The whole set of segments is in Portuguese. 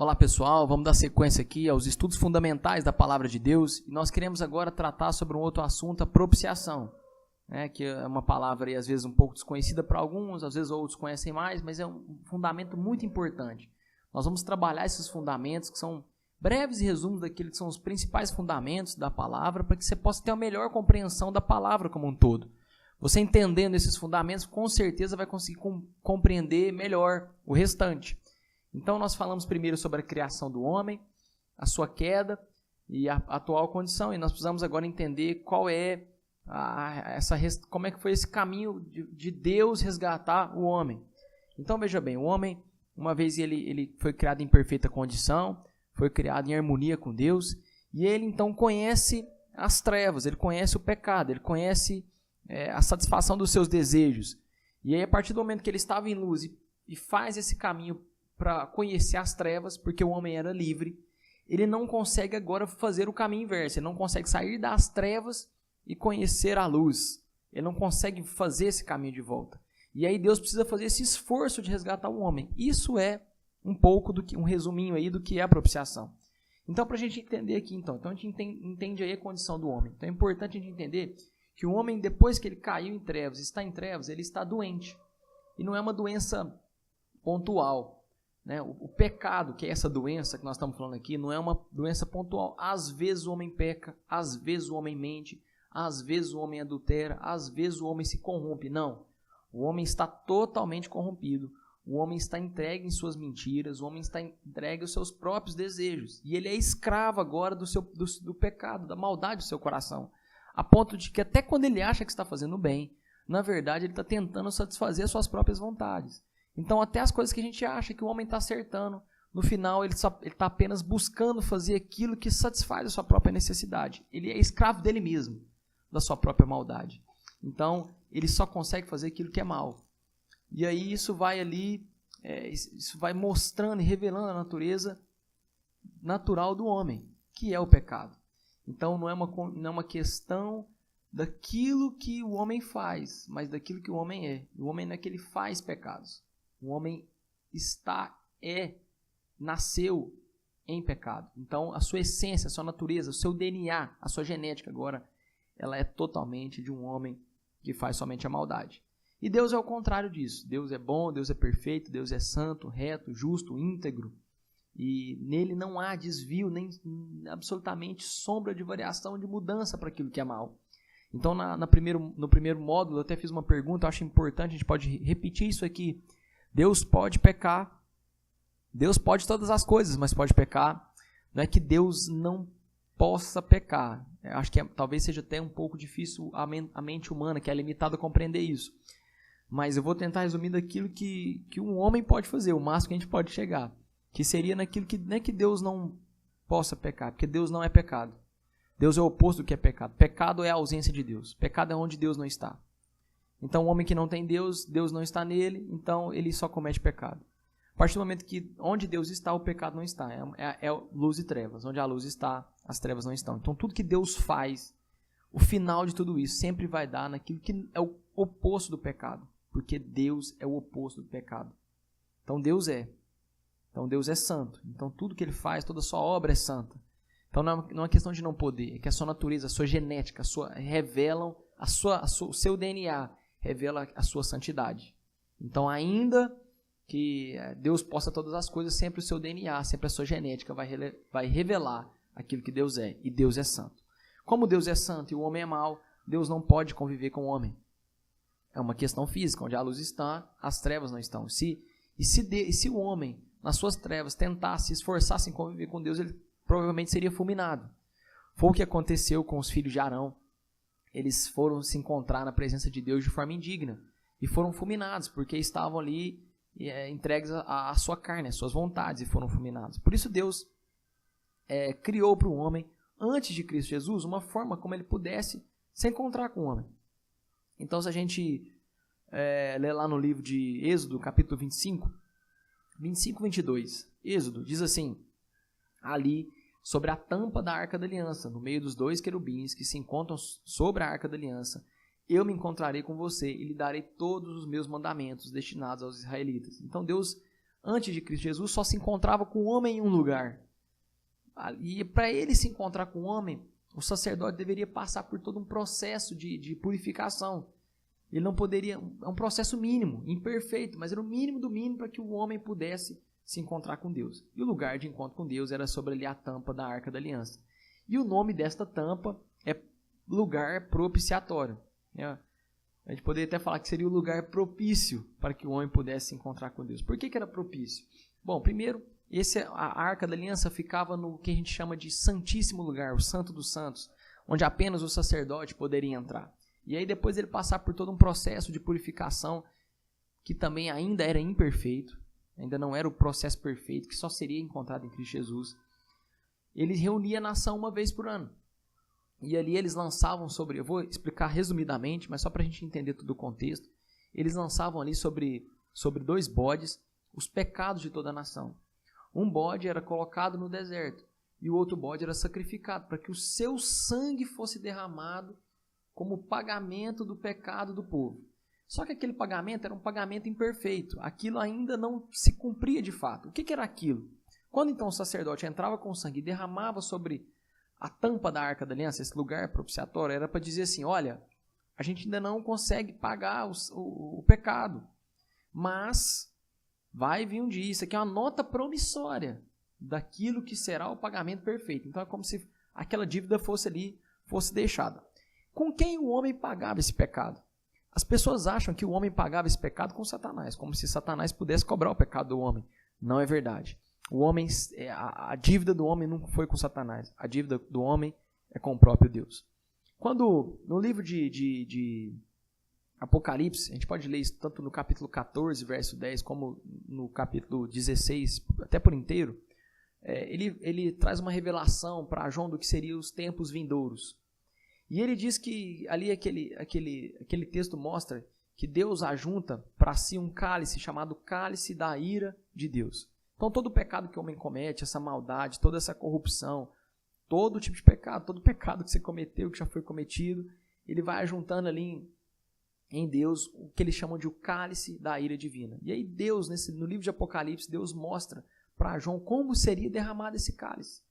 Olá pessoal, vamos dar sequência aqui aos estudos fundamentais da Palavra de Deus e nós queremos agora tratar sobre um outro assunto, a propiciação, né, que é uma palavra aí, às vezes um pouco desconhecida para alguns, às vezes outros conhecem mais, mas é um fundamento muito importante. Nós vamos trabalhar esses fundamentos que são breves resumos daquilo que são os principais fundamentos da palavra para que você possa ter uma melhor compreensão da palavra como um todo. Você entendendo esses fundamentos, com certeza vai conseguir compreender melhor o restante. Então, nós falamos primeiro sobre a criação do homem, a sua queda e a atual condição. E nós precisamos agora entender qual é como é que foi esse caminho de Deus resgatar o homem. Então, veja bem, o homem, uma vez ele foi criado em perfeita condição, foi criado em harmonia com Deus, e ele então conhece as trevas, ele conhece o pecado, ele conhece a satisfação dos seus desejos. E aí, a partir do momento que ele estava em luz e faz esse caminho para conhecer as trevas, porque o homem era livre, ele não consegue agora fazer o caminho inverso, ele não consegue sair das trevas e conhecer a luz, ele não consegue fazer esse caminho de volta. E aí Deus precisa fazer esse esforço de resgatar o homem. Isso é um pouco um resuminho aí do que é a propiciação. Então, para a gente entender aqui, então a gente entende aí a condição do homem. Então é importante a gente entender que o homem, depois que ele caiu em trevas, está em trevas, ele está doente. E não é uma doença pontual. Né? O pecado, que é essa doença que nós estamos falando aqui, não é uma doença pontual. Às vezes o homem peca, às vezes o homem mente, às vezes o homem adultera, às vezes o homem se corrompe. Não, o homem está totalmente corrompido, o homem está entregue em suas mentiras, o homem está entregue aos seus próprios desejos. E ele é escravo agora do pecado, da maldade do seu coração. A ponto de que até quando ele acha que está fazendo bem, na verdade ele está tentando satisfazer as suas próprias vontades. Então, até as coisas que a gente acha que o homem está acertando, no final ele está apenas buscando fazer aquilo que satisfaz a sua própria necessidade. Ele é escravo dele mesmo, da sua própria maldade. Então, ele só consegue fazer aquilo que é mal. E aí isso vai isso vai mostrando e revelando a natureza natural do homem, que é o pecado. Então, não é uma questão daquilo que o homem faz, mas daquilo que o homem é. O homem não é que ele faz pecados. O homem nasceu em pecado. Então, a sua essência, a sua natureza, o seu DNA, a sua genética agora, ela é totalmente de um homem que faz somente a maldade. E Deus é o contrário disso. Deus é bom, Deus é perfeito, Deus é santo, reto, justo, íntegro. E nele não há desvio, nem absolutamente sombra de variação, de mudança para aquilo que é mal. Então, no primeiro módulo, eu até fiz uma pergunta, eu acho importante, a gente pode repetir isso aqui. Deus pode pecar, Deus pode todas as coisas, mas pode pecar. Não é que Deus não possa pecar. Eu acho que talvez seja até um pouco difícil a mente humana, que é limitada, a compreender isso. Mas eu vou tentar resumir daquilo que um homem pode fazer, o máximo que a gente pode chegar. Que seria naquilo que não é que Deus não possa pecar, porque Deus não é pecado. Deus é o oposto do que é pecado. Pecado é a ausência de Deus. Pecado é onde Deus não está. Então, o homem que não tem Deus, Deus não está nele, então ele só comete pecado. A partir do momento que onde Deus está, o pecado não está. É luz e trevas. Onde a luz está, as trevas não estão. Então, tudo que Deus faz, o final de tudo isso, sempre vai dar naquilo que é o oposto do pecado. Porque Deus é o oposto do pecado. Então, Deus é. Então, Deus é santo. Então, tudo que ele faz, toda a sua obra é santa. Então, não é uma questão de não poder. É que a sua natureza, a sua genética, revelam o seu DNA. Revela a sua santidade. Então, ainda que Deus possa todas as coisas, sempre o seu DNA, sempre a sua genética vai revelar aquilo que Deus é. E Deus é santo. Como Deus é santo e o homem é mau, Deus não pode conviver com o homem. É uma questão física, onde a luz está, as trevas não estão. Se o homem, nas suas trevas, tentasse, esforçasse em conviver com Deus, ele provavelmente seria fulminado. Foi o que aconteceu com os filhos de Arão. Eles foram se encontrar na presença de Deus de forma indigna e foram fulminados, porque estavam ali entregues à sua carne, às suas vontades, e foram fulminados. Por isso Deus criou para o homem, antes de Cristo Jesus, uma forma como ele pudesse se encontrar com o homem. Então, se a gente ler lá no livro de Êxodo, capítulo 25, 22, Êxodo, diz assim, ali, sobre a tampa da Arca da Aliança, no meio dos dois querubins que se encontram sobre a Arca da Aliança, eu me encontrarei com você e lhe darei todos os meus mandamentos destinados aos israelitas. Então Deus antes de Cristo Jesus, só se encontrava com o homem em um lugar. E para ele se encontrar com o homem, o sacerdote deveria passar por todo um processo de purificação. Ele não poderia, é um processo mínimo, imperfeito, mas era o mínimo do mínimo para que o homem pudesse se encontrar com Deus. E o lugar de encontro com Deus era sobre ali a tampa da Arca da Aliança. E o nome desta tampa é lugar propiciatório. A gente poderia até falar que seria o lugar propício para que o homem pudesse se encontrar com Deus. Por que era propício? Bom, primeiro, a Arca da Aliança ficava no que a gente chama de Santíssimo Lugar, o Santo dos Santos, onde apenas o sacerdote poderia entrar. E aí depois ele passar por todo um processo de purificação que também ainda era imperfeito, ainda não era o processo perfeito, que só seria encontrado em Cristo Jesus. Ele reunia a nação uma vez por ano. E ali eles lançavam sobre, eu vou explicar resumidamente, mas só para a gente entender todo o contexto, eles lançavam ali sobre 2 bodes os pecados de toda a nação. Um bode era colocado no deserto e o outro bode era sacrificado para que o seu sangue fosse derramado como pagamento do pecado do povo. Só que aquele pagamento era um pagamento imperfeito. Aquilo ainda não se cumpria de fato. O que era aquilo? Quando então o sacerdote entrava com o sangue e derramava sobre a tampa da Arca da Aliança, esse lugar propiciatório, era para dizer assim, olha, a gente ainda não consegue pagar o pecado, mas vai vir um dia. Isso aqui é uma nota promissória daquilo que será o pagamento perfeito. Então é como se aquela dívida fosse deixada. Com quem o homem pagava esse pecado? As pessoas acham que o homem pagava esse pecado com Satanás, como se Satanás pudesse cobrar o pecado do homem. Não é verdade. A dívida do homem não foi com Satanás. A dívida do homem é com o próprio Deus. Quando no livro de Apocalipse, a gente pode ler isso tanto no capítulo 14, verso 10, como no capítulo 16, até por inteiro, ele traz uma revelação para João do que seriam os tempos vindouros. E ele diz que ali aquele texto mostra que Deus ajunta para si um cálice chamado cálice da ira de Deus. Então todo o pecado que o homem comete, essa maldade, toda essa corrupção, todo tipo de pecado, todo pecado que você cometeu, que já foi cometido, ele vai ajuntando ali em Deus o que eles chamam de o cálice da ira divina. E aí Deus, no livro de Apocalipse, Deus mostra para João como seria derramado esse cálice.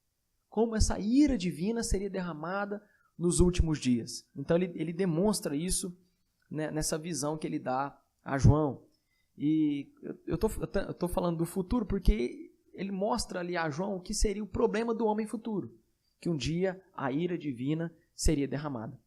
Como essa ira divina seria derramada nos últimos dias. Então ele demonstra isso, né, nessa visão que ele dá a João. E eu estou falando do futuro porque ele mostra ali a João o que seria o problema do homem futuro. Que um dia a ira divina seria derramada.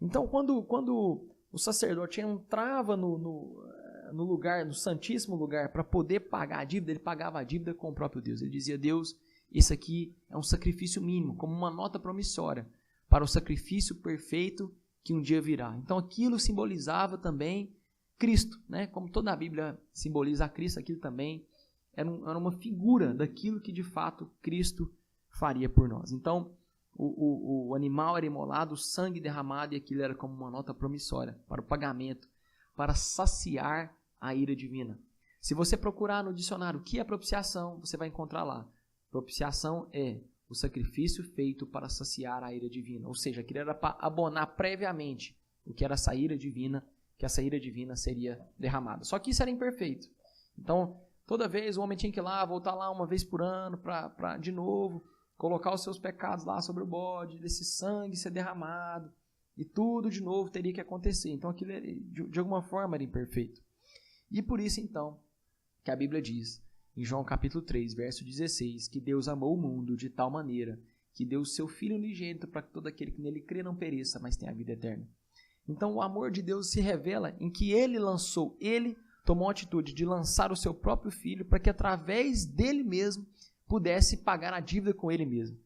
Então quando o sacerdote entrava no lugar, no santíssimo lugar, para poder pagar a dívida, ele pagava a dívida com o próprio Deus. Ele dizia, Deus, isso aqui é um sacrifício mínimo, como uma nota promissória para o sacrifício perfeito que um dia virá. Então aquilo simbolizava também Cristo, né? Como toda a Bíblia simboliza a Cristo, aquilo também era uma figura daquilo que de fato Cristo faria por nós. Então o animal era imolado, o sangue derramado, e aquilo era como uma nota promissória para o pagamento, para saciar a ira divina. Se você procurar no dicionário o que é propiciação, você vai encontrar lá. Propiciação é o sacrifício feito para saciar a ira divina. Ou seja, aquilo era para abonar previamente o que era essa ira divina, que essa ira divina seria derramada. Só que isso era imperfeito. Então, toda vez o homem tinha que ir lá, voltar lá uma vez por ano, para de novo, colocar os seus pecados lá sobre o bode, desse sangue ser derramado, e tudo de novo teria que acontecer. Então, aquilo de alguma forma era imperfeito. E por isso, então, que a Bíblia diz, em João capítulo 3, verso 16, que Deus amou o mundo de tal maneira que deu o seu Filho unigênito para que todo aquele que nele crê não pereça, mas tenha a vida eterna. Então o amor de Deus se revela em que ele tomou a atitude de lançar o seu próprio Filho para que através dele mesmo pudesse pagar a dívida com ele mesmo.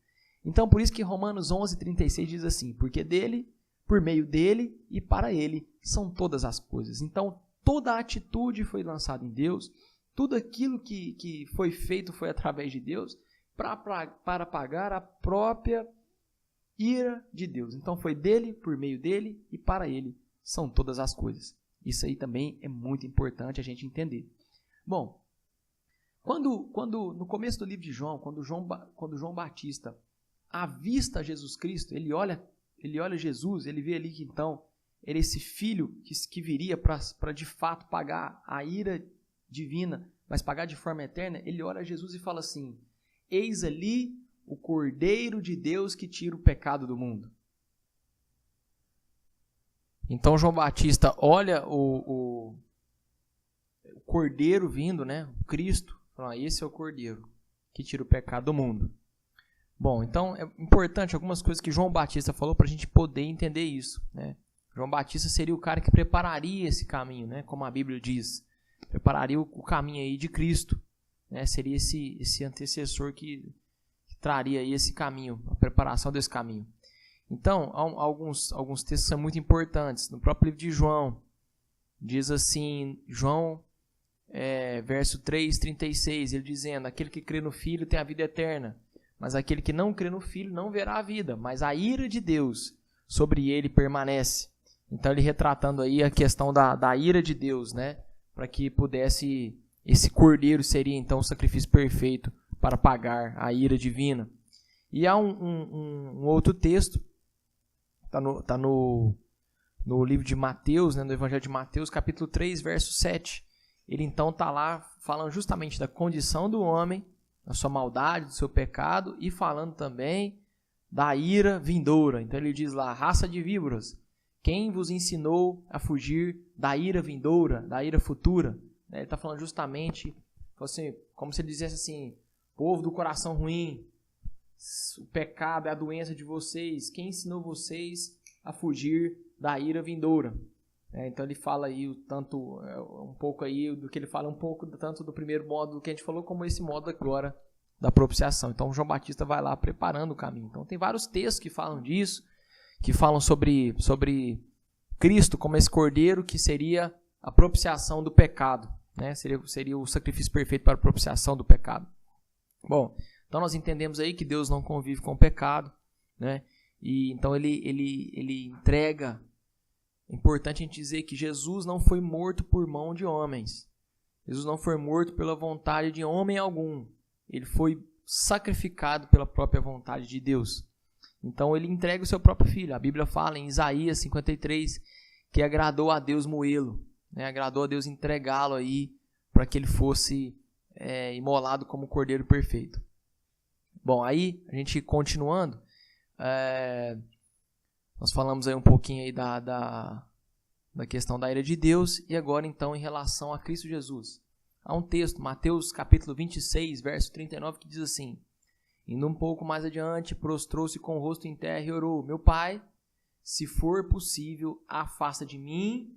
Então por isso que Romanos 11:36 diz assim, porque dele, por meio dele e para ele são todas as coisas. Então toda a atitude foi lançada em Deus, tudo aquilo que foi feito foi através de Deus para pagar a própria ira de Deus. Então foi dele, por meio dele e para ele são todas as coisas. Isso aí também é muito importante a gente entender. Bom, quando no começo do livro de João, quando João Batista avista Jesus Cristo, ele olha Jesus, ele vê ali que então era esse filho que viria para de fato pagar a ira divina mas pagar de forma eterna, ele olha a Jesus e fala assim: eis ali o Cordeiro de Deus que tira o pecado do mundo. Então João Batista olha o Cordeiro vindo, né? O Cristo, fala: esse é o Cordeiro que tira o pecado do mundo. Bom, então é importante algumas coisas que João Batista falou para a gente poder entender isso, né? João Batista seria o cara que prepararia esse caminho, né? Como a Bíblia diz, prepararia o caminho aí de Cristo, né? Seria esse antecessor que traria aí esse caminho, a preparação desse caminho. Então, há alguns textos que são muito importantes. No próprio livro de João, diz assim, João, verso 3:36, ele dizendo: aquele que crê no Filho tem a vida eterna, mas aquele que não crê no Filho não verá a vida, mas a ira de Deus sobre ele permanece. Então, ele retratando aí a questão da ira de Deus, né? Para que pudesse, esse cordeiro seria então o sacrifício perfeito para pagar a ira divina. E há um outro texto, está no livro de Mateus, né, no Evangelho de Mateus, capítulo 3, verso 7. Ele então está lá falando justamente da condição do homem, da sua maldade, do seu pecado, e falando também da ira vindoura. Então ele diz lá: raça de víboras, quem vos ensinou a fugir da ira vindoura, da ira futura? Ele está falando justamente, assim, como se ele dissesse assim: povo do coração ruim, o pecado é a doença de vocês, quem ensinou vocês a fugir da ira vindoura? Então ele fala aí tanto, um pouco aí do que ele fala, um pouco tanto do primeiro modo que a gente falou, como esse modo agora da propiciação. Então João Batista vai lá preparando o caminho. Então tem vários textos que falam disso, que falam sobre Cristo como esse cordeiro que seria a propiciação do pecado, né? Seria o sacrifício perfeito para a propiciação do pecado. Bom, então nós entendemos aí que Deus não convive com o pecado, né? E então ele entrega. É importante a gente dizer que Jesus não foi morto por mão de homens. Jesus não foi morto pela vontade de homem algum. Ele foi sacrificado pela própria vontade de Deus. Então ele entrega o seu próprio filho. A Bíblia fala em Isaías 53 que agradou a Deus moê-lo, né? Agradou a Deus entregá-lo aí para que ele fosse imolado como cordeiro perfeito. Bom, aí a gente continuando, nós falamos aí um pouquinho aí da questão da ira de Deus, e agora então em relação a Cristo Jesus. Há um texto, Mateus capítulo 26, verso 39, que diz assim: indo um pouco mais adiante, prostrou-se com o rosto em terra e orou: meu Pai, se for possível, afasta de mim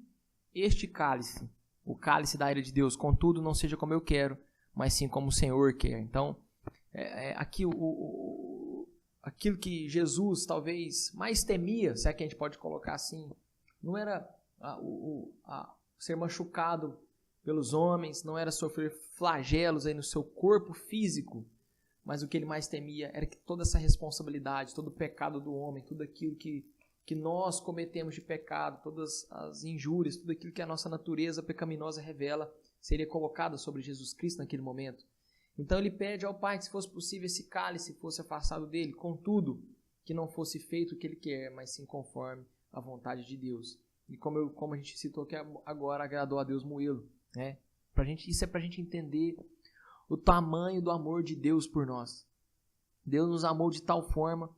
este cálice, o cálice da ira de Deus, contudo não seja como eu quero, mas sim como o Senhor quer. Então, aqui aquilo que Jesus talvez mais temia, se é que a gente pode colocar assim, não era ser machucado pelos homens, não era sofrer flagelos aí no seu corpo físico, mas o que ele mais temia era que toda essa responsabilidade, todo o pecado do homem, tudo aquilo que nós cometemos de pecado, todas as injúrias, tudo aquilo que a nossa natureza pecaminosa revela, seria colocado sobre Jesus Cristo naquele momento. Então ele pede ao Pai que, se fosse possível, esse cálice fosse afastado dele, contudo, que não fosse feito o que ele quer, mas sim conforme a vontade de Deus. E como a gente citou que agora, agradou a Deus moê-lo, né? Isso é para a gente entender o tamanho do amor de Deus por nós. Deus nos amou de tal forma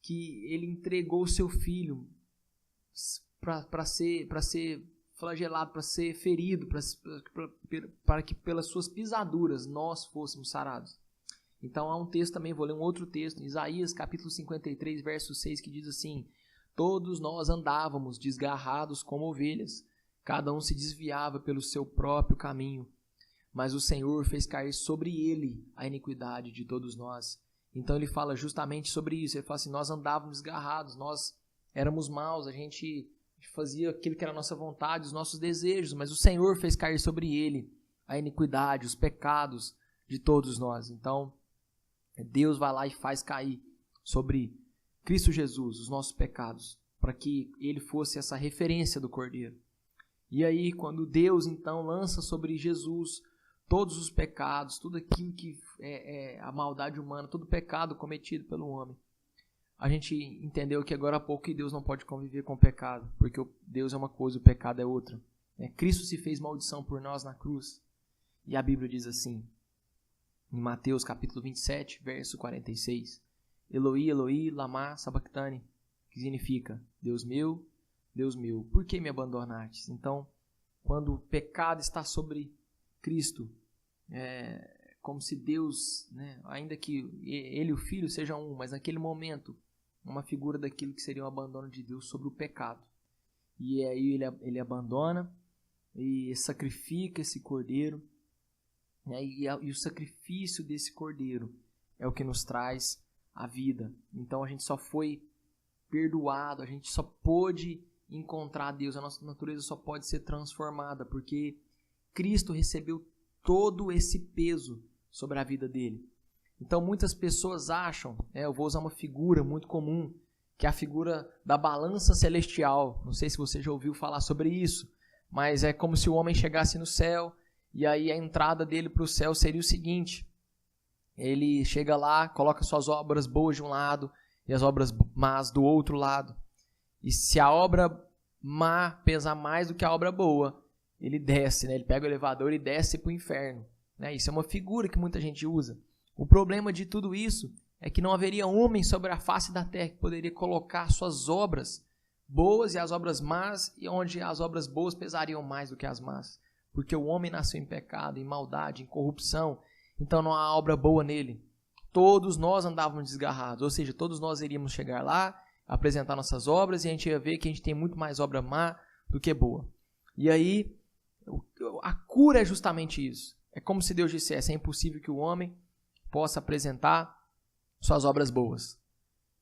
que ele entregou o seu Filho para ser flagelado, para ser ferido, para que pelas suas pisaduras nós fôssemos sarados. Então há um texto também, vou ler um outro texto, Isaías capítulo 53, verso 6, que diz assim: todos nós andávamos desgarrados como ovelhas, cada um se desviava pelo seu próprio caminho, mas o Senhor fez cair sobre ele a iniquidade de todos nós. Então ele fala justamente sobre isso, ele fala assim: nós andávamos desgarrados, nós éramos maus, a gente fazia aquilo que era a nossa vontade, os nossos desejos, mas o Senhor fez cair sobre ele a iniquidade, os pecados de todos nós. Então, Deus vai lá e faz cair sobre Cristo Jesus os nossos pecados, para que ele fosse essa referência do Cordeiro. E aí, quando Deus então lança sobre Jesus todos os pecados, tudo aquilo que é a maldade humana, todo o pecado cometido pelo homem, a gente entendeu que agora há pouco que Deus não pode conviver com o pecado, porque Deus é uma coisa, o pecado é outra. Cristo se fez maldição por nós na cruz. E a Bíblia diz assim, em Mateus capítulo 27, verso 46, Eloi, Eloi, lama sabachthani, que significa, Deus meu, por que me abandonastes? Então, quando o pecado está sobre Cristo, como se Deus, né, ainda que Ele e o Filho sejam um, mas naquele momento, uma figura daquilo que seria o abandono de Deus sobre o pecado. E aí ele abandona e sacrifica esse cordeiro, né, e o sacrifício desse cordeiro é o que nos traz a vida. Então a gente só foi perdoado, a gente só pôde encontrar Deus, a nossa natureza só pode ser transformada, porque Cristo recebeu todo esse peso sobre a vida dele. Então muitas pessoas acham, eu vou usar uma figura muito comum, que é a figura da balança celestial. Não sei se você já ouviu falar sobre isso, mas é como se o homem chegasse no céu, e aí a entrada dele para o céu seria o seguinte: ele chega lá, coloca suas obras boas de um lado e as obras más do outro lado. E se a obra má pesar mais do que a obra boa, ele desce, né? Ele pega o elevador e desce para o inferno. Né? Isso é uma figura que muita gente usa. O problema de tudo isso é que não haveria homem sobre a face da terra que poderia colocar suas obras boas e as obras más, e onde as obras boas pesariam mais do que as más. Porque o homem nasceu em pecado, em maldade, em corrupção, então não há obra boa nele. Todos nós andávamos desgarrados, ou seja, todos nós iríamos chegar lá, apresentar nossas obras, e a gente ia ver que a gente tem muito mais obra má do que boa. E aí, a cura é justamente isso. É como se Deus dissesse, é impossível que o homem possa apresentar suas obras boas.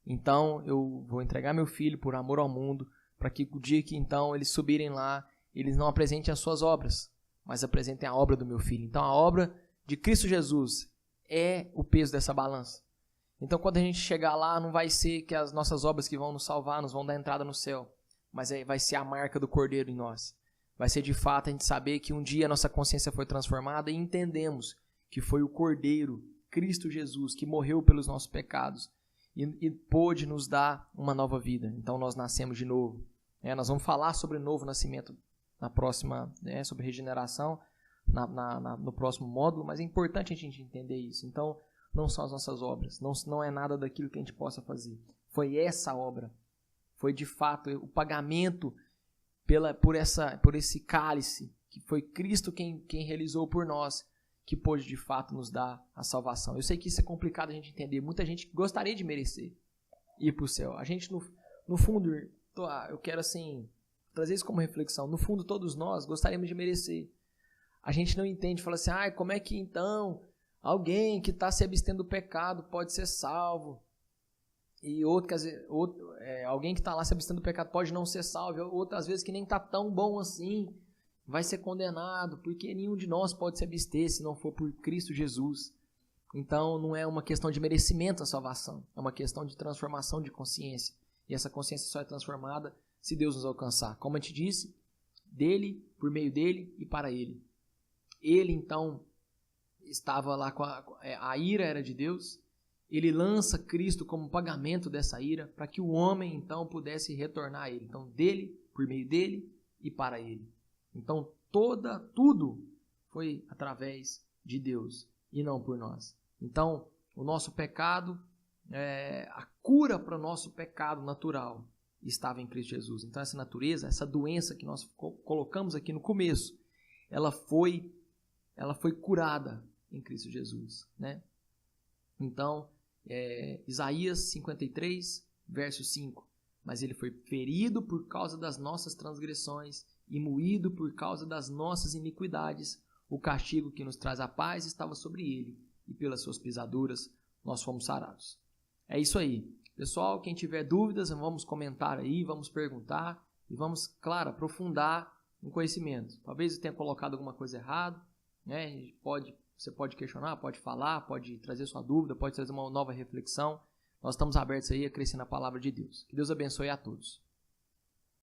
Então, eu vou entregar meu filho por amor ao mundo, para que o dia que então eles subirem lá, eles não apresentem as suas obras, mas apresentem a obra do meu filho. Então, a obra de Cristo Jesus é o peso dessa balança. Então, quando a gente chegar lá, não vai ser que as nossas obras que vão nos salvar, nos vão dar entrada no céu, mas vai ser a marca do Cordeiro em nós. Vai ser de fato a gente saber que um dia a nossa consciência foi transformada e entendemos que foi o Cordeiro, Cristo Jesus, que morreu pelos nossos pecados e pôde nos dar uma nova vida. Então, nós nascemos de novo. Nós vamos falar sobre novo nascimento na próxima, sobre regeneração, no próximo módulo, mas é importante a gente entender isso. Então, não são as nossas obras, não é nada daquilo que a gente possa fazer. Foi essa obra, foi de fato o pagamento por esse cálice, que foi Cristo quem realizou por nós, que pôde de fato nos dar a salvação. Eu sei que isso é complicado a gente entender, muita gente gostaria de merecer ir para o céu. A gente, no fundo, eu quero assim trazer isso como reflexão, no fundo todos nós gostaríamos de merecer. A gente não entende, fala assim, como é que então alguém que está se abstendo do pecado pode ser salvo? E alguém que está lá se abstendo do pecado pode não ser salvo. Outras vezes que nem está tão bom assim, vai ser condenado, porque nenhum de nós pode se abster se não for por Cristo Jesus. Então não é uma questão de merecimento a salvação, é uma questão de transformação de consciência. E essa consciência só é transformada se Deus nos alcançar. Como a gente disse, dele, por meio dele e para ele. Ele então estava lá a ira era de Deus, ele lança Cristo como pagamento dessa ira, para que o homem então pudesse retornar a ele. Então dele, por meio dele e para ele. Então tudo foi através de Deus e não por nós. Então o nosso pecado, a cura para o nosso pecado natural estava em Cristo Jesus. Então essa natureza, essa doença que nós colocamos aqui no começo, ela foi curada em Cristo Jesus, né? Então, Isaías 53, verso 5. Mas ele foi ferido por causa das nossas transgressões e moído por causa das nossas iniquidades. O castigo que nos traz a paz estava sobre ele, e pelas suas pisaduras nós fomos sarados. É isso aí. Pessoal, quem tiver dúvidas, vamos comentar aí, vamos perguntar e vamos, claro, aprofundar no conhecimento. Talvez eu tenha colocado alguma coisa errada, né? Você pode questionar, pode falar, pode trazer sua dúvida, pode trazer uma nova reflexão. Nós estamos abertos aí a crescer na palavra de Deus. Que Deus abençoe a todos.